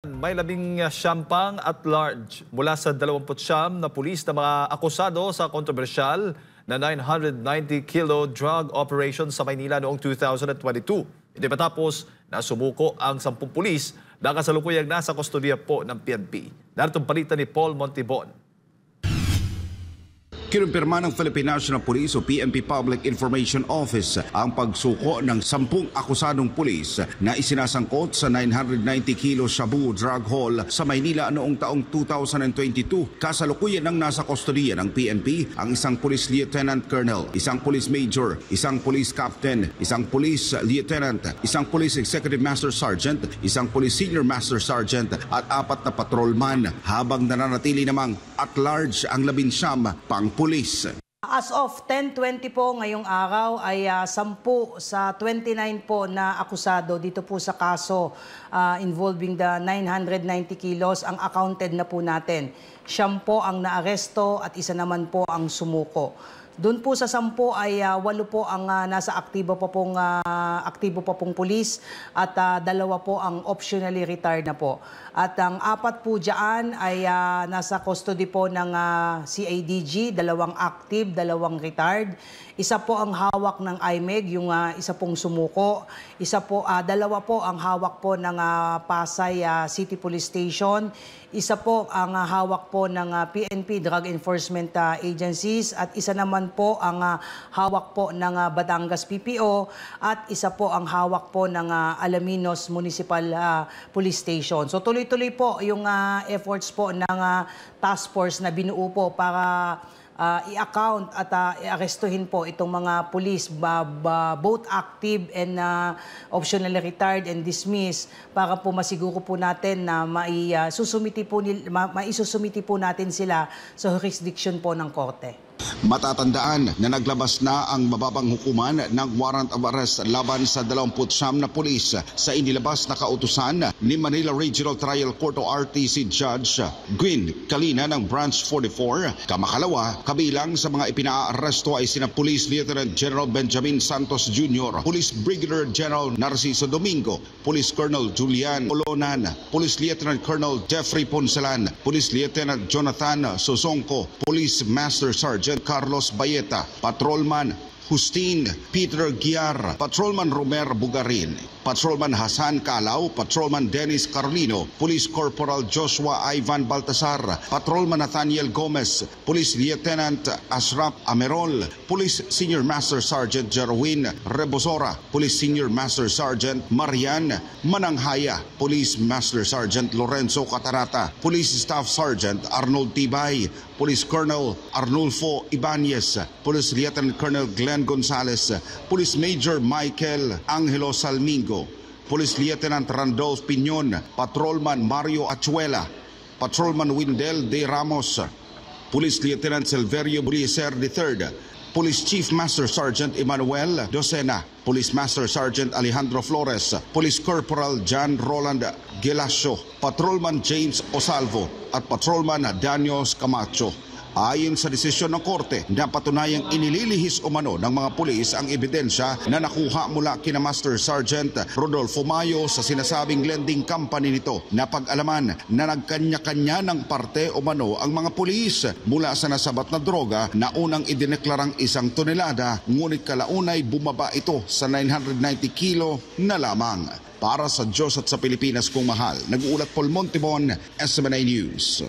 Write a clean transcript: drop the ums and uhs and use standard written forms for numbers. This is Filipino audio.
May 19 at large mula sa 29 na pulis na mga akusado sa kontrobersyal na 990 kilo drug operation sa Maynila noong 2022. Ito matapos na sumuko ang 10 pulis na kasalukuyang nasa kustodiya po ng PNP. Narito ang balita ni Paul Montibon. Kinumpirma ng Philippine National Police o PNP Public Information Office ang pagsuko ng 10 akusadong pulis na isinasangkot sa 990 kilo shabu drug haul sa Maynila noong taong 2022. Kasalukuyan ng nasa kustodiya ng PNP ang isang police lieutenant colonel, isang police major, isang police captain, isang police lieutenant, isang police executive master sergeant, isang police senior master sergeant at 4 na patrolman, habang nananatili namang at large ang 19 pang pulis. As of 10:20 po ngayong araw ay 10 sa 29 po na akusado dito po sa kaso involving the 990 kilos ang accounted na po natin. 10 po ang naaresto at isa naman po ang sumuko. Doon po sa 10 ay 8 po ang nasa aktibo pa pong pulis at 2 po ang optionally retired na po. At ang 4 po dyan ay nasa custody po ng CIDG, 2 active, 2 retired. Isa po ang hawak ng IMEG, yung isa pong sumuko. 2 po ang hawak po ng Pasay City Police Station. Isa po ang hawak po ng PNP Drug Enforcement Agencies at isa naman po ang hawak po ng Batangas PPO at isa po ang hawak po ng Alaminos Municipal Police Station. So tuloy-tuloy po yung efforts po ng task force na binuo po para i-account at i-arestuhin po itong mga police, both active and optionally retired and dismissed, para po masiguro po natin na maisusumiti po natin sila sa jurisdiction po ng korte. Matatandaan na naglabas na ang mababang hukuman ng warrant of arrest laban sa 29 na pulis sa inilabas na kautusan ni Manila Regional Trial Court o RTC Judge Gwyn Kalina ng Branch 44. Kamakalawa, kabilang sa mga ipinaaresto ay sina Police Lieutenant General Benjamin Santos Jr., Police Brigadier General Narciso Domingo, Police Colonel Julian Olonan, Police Lieutenant Colonel Jeffrey Poncelan, Police Lieutenant Jonathan Sosonko, Police Master Sergeant Carlos Bayeta, Patrolman Justine Peter Giar, Patrolman Romer Bugarin, Patrolman Hasan Calao, Patrolman Dennis Carlino, Police Corporal Joshua Ivan Baltasar, Patrolman Nathaniel Gomez, Police Lieutenant Ashraf Amerol, Police Senior Master Sergeant Jerwin Rebosora, Police Senior Master Sergeant Marian Mananghaya, Police Master Sergeant Lorenzo Catarata, Police Staff Sergeant Arnold Tibay, Police Colonel Arnulfo Ibanez, Police Lieutenant Colonel Glenn Gonzales, Police Major Michael Angelo Salmingo, Police Lieutenant Randolph Piñon, Patrolman Mario Achuela, Patrolman Windel De Ramos, Police Lieutenant Silverio Bulieser III, Police Chief Master Sergeant Emmanuel Docena, Police Master Sergeant Alejandro Flores, Police Corporal John Roland Gelasio, Patrolman James Osalvo at Patrolman Danios Camacho. Ayon sa desisyon ng korte, napatunayang inililihis umano ng mga pulis ang ebidensya na nakuha mula kina Master Sergeant Rodolfo Mayo sa sinasabing lending company nito na pag-alaman na nagkanya-kanya ng parte umano ang mga pulis mula sa nasabat na droga na unang idineklarang 1 tonelada, ngunit kalaunay bumaba ito sa 990 kilo na lamang. Para sa Diyos at sa Pilipinas kong mahal, nag-uulat Paul Montibon, SMNI News.